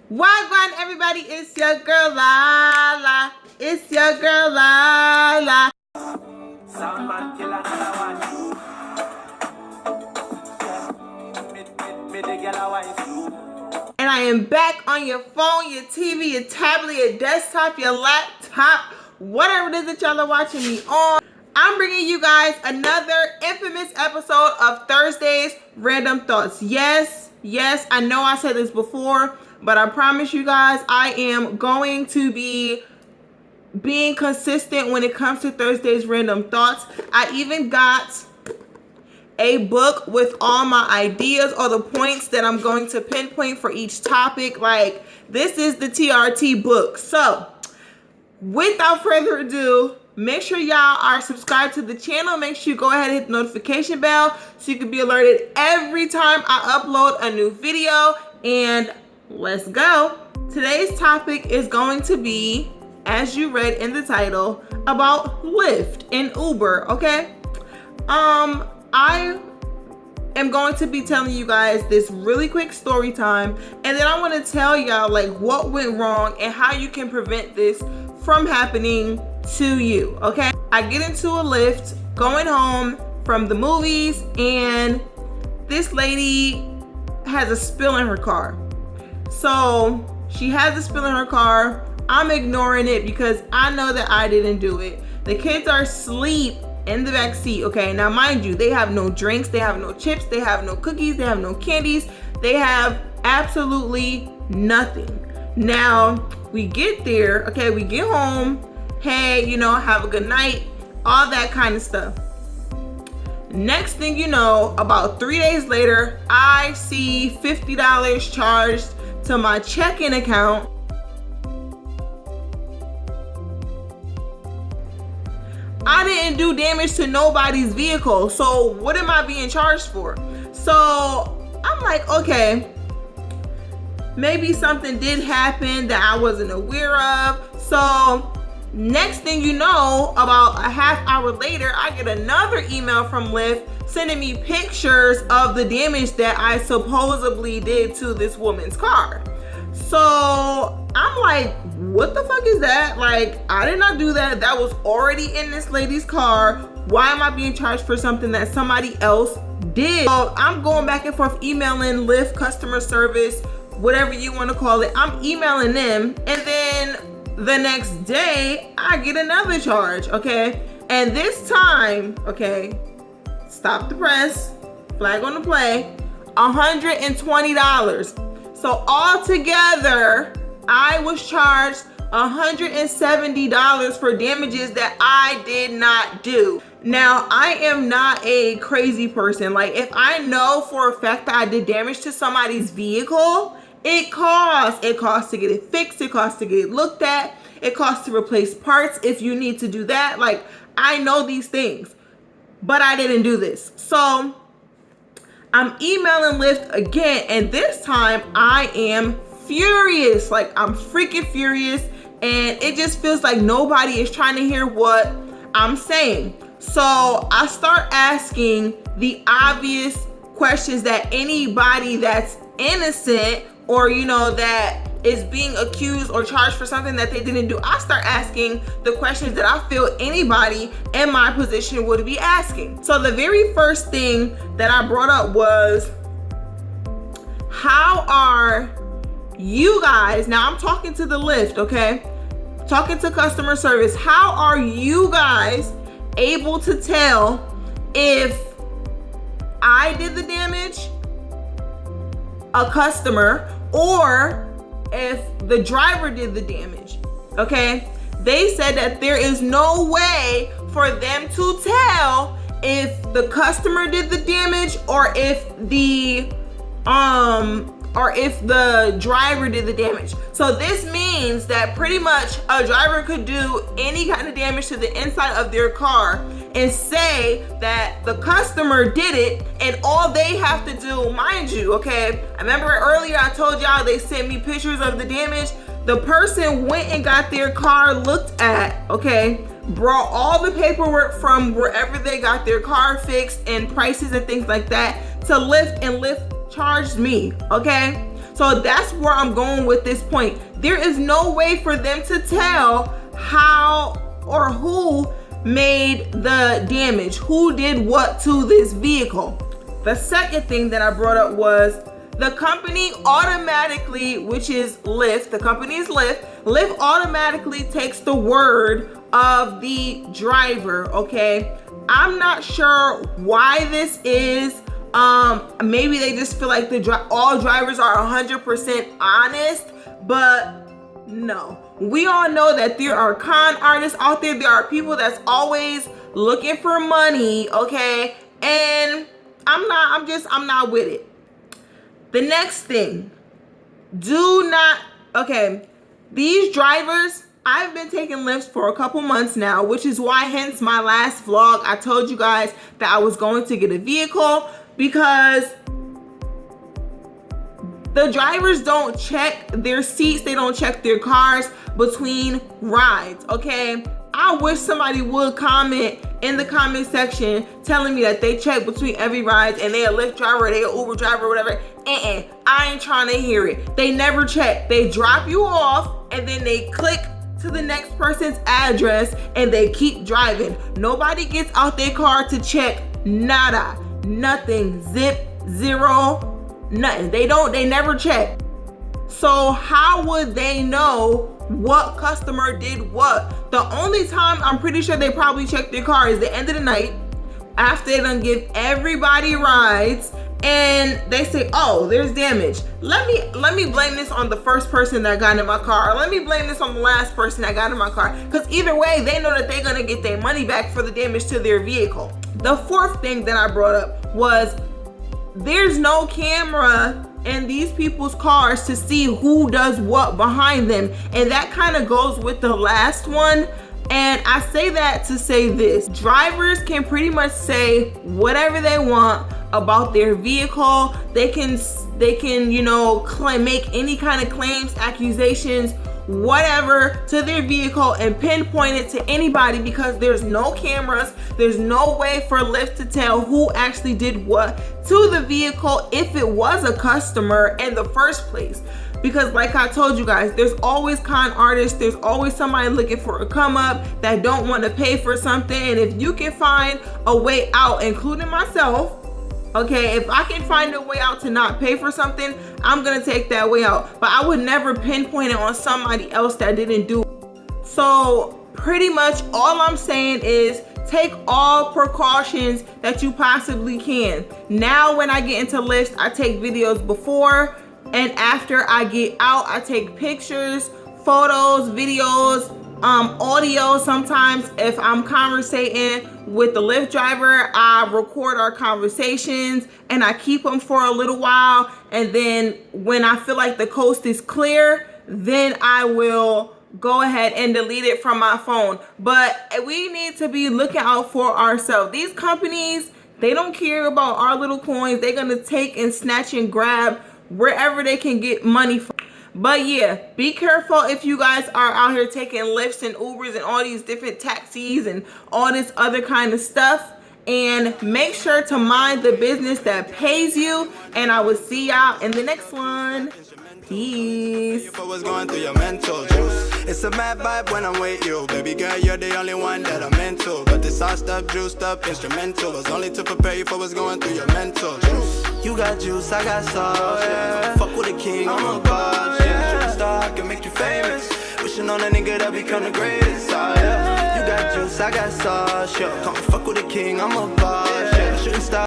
Wagwan, everybody, it's your girl Lala. It's your girl Lala. Soundman kill another one. Me the girl a wife. And I am back on your phone, your TV, your tablet, your desktop, your laptop, whatever it is that y'all are watching me on. I'm bringing you guys another infamous episode of Thursday's Random Thoughts. Yes, I know I said this before, but I promise you guys I am going to be being consistent when it comes to Thursday's Random Thoughts. I even got a book with all my ideas or the points that I'm going to pinpoint for each topic. Like, this is the TRT book. So without further ado, make sure y'all are subscribed to the channel. Make sure you go ahead and hit the notification bell so you can be alerted every time I upload a new video. And let's go. Today's topic is going to be, as you read in the title, about Lyft and Uber, okay? I am going to be telling you guys this really quick story time, and then I want to tell y'all like what went wrong and how you can prevent this from happening to you, okay? I get into a Lyft going home from the movies, and this lady has a spill in her car. So she has a spill in her car. I'm ignoring it because I know that I didn't do it. The kids are asleep in the back seat, okay? Now, mind you, they have no drinks, they have no chips, they have no cookies, they have no candies, they have absolutely nothing. Now, we get there, okay, we get home, hey, you know, have a good night, all that kind of stuff. Next thing you know, about 3 days later, I see $50 charged to my checking account. I didn't do damage to nobody's vehicle, so what am I being charged for? So I'm like, okay, maybe something did happen that I wasn't aware of. So next thing you know, about a half hour later, I get another email from Lyft sending me pictures of the damage that I supposedly did to this woman's car. So I'm like, what the fuck is that? Like, I did not do that. That was already in this lady's car. Why am I being charged for something that somebody else did? So I'm going back and forth emailing Lyft customer service, whatever you want to call it. I'm emailing them, and then the next day I get another charge, okay? And this time, okay, stop the press, flag on the play, $120. So altogether, I was charged $170 for damages that I did not do. Now, I am not a crazy person. Like, if I know for a fact that I did damage to somebody's vehicle, it costs. It costs to get it fixed. It costs to get it looked at. It costs to replace parts if you need to do that. Like, I know these things, but I didn't do this. So I'm emailing Lyft again, and this time I am furious. Like, I'm freaking furious, and it just feels like nobody is trying to hear what I'm saying. So I start asking the obvious questions that anybody that's innocent, or you know, that is being accused or charged for something that they didn't do, I start asking the questions that I feel anybody in my position would be asking. So the very first thing that I brought up was, how are you guys, now I'm talking to the Lyft, okay? Talking to customer service, how are you guys able to tell if I did the damage, a customer, or if the driver did the damage, okay? They said that there is no way for them to tell if the customer did the damage or if the driver did the damage. So this means that pretty much a driver could do any kind of damage to the inside of their car and say that the customer did it, and all they have to do, mind you, okay, I remember earlier I told y'all they sent me pictures of the damage. The person went and got their car looked at, okay, brought all the paperwork from wherever they got their car fixed and prices and things like that to Lyft, and Lyft charged me, okay? So that's where I'm going with this point. There is no way for them to tell how or who made the damage, who did what to this vehicle. The second thing that I brought up was the company automatically, which is Lyft, the company is Lyft. Lyft automatically takes the word of the driver, okay? I'm not sure why this is. Maybe they just feel like all drivers are 100% honest, but no. We all know that there are con artists out there. There are people that's always looking for money, okay? And I'm not with it. The next thing, these drivers, I've been taking Lyfts for a couple months now, which is why, hence my last vlog, I told you guys that I was going to get a vehicle, because the drivers don't check their seats, they don't check their cars between rides, okay? I wish somebody would comment in the comment section telling me that they check between every ride and they a Lyft driver, they a Uber driver, whatever. I ain't trying to hear it. They never check. They drop you off and then they click to the next person's address and they keep driving. Nobody gets out their car to check nada, nothing, zip, zero, nothing. They never check. So how would they know what customer did what? The only time I'm pretty sure they probably check their car is the end of the night after they done give everybody rides and they say, oh, there's damage. Let me blame this on the first person that got in my car, or let me blame this on the last person that got in my car, because either way they know that they're gonna get their money back for the damage to their vehicle. The fourth thing that I brought up was there's no camera in these people's cars to see who does what behind them, and that kind of goes with the last one. And I say that to say this: drivers can pretty much say whatever they want about their vehicle. They can make any kind of claims, accusations, whatever to their vehicle and pinpoint it to anybody, because there's no cameras. There's no way for Lyft to tell who actually did what to the vehicle if it was a customer in the first place. Because like I told you guys, there's always con artists. There's always somebody looking for a come up that don't want to pay for something. And if you can find a way out, including myself, okay, if I can find a way out to not pay for something, I'm gonna take that way out. But I would never pinpoint it on somebody else that didn't do it. So pretty much all I'm saying is take all precautions that you possibly can. Now when I get into Lyft, I take videos before and after I get out. I take pictures, photos, videos, audio. Sometimes if I'm conversating with the Lyft driver, I record our conversations and I keep them for a little while, and then when I feel like the coast is clear, then I will go ahead and delete it from my phone. But we need to be looking out for ourselves. These companies, they don't care about our little coins. They're gonna take and snatch and grab wherever they can get money from. But yeah, be careful if you guys are out here taking Lyfts and Ubers and all these different taxis and all this other kind of stuff. And make sure to mind the business that pays you. And I will see y'all in the next one. Peace. What's going through your mental juice? It's a mad vibe when I'm with you. Baby girl, you're the only one that I'm into. But this sauced up, juiced up, instrumental was only to prepare you for what's going through your mental juice. You got juice, I got sauce, yeah. Fuck with a king, I'm a boss, yeah. Shooting star, I can make you famous. Wishing on a nigga that become the greatest, yeah. You got juice, I got sauce, yeah. Come fuck with a king, I'm a boss, yeah. Shooting star.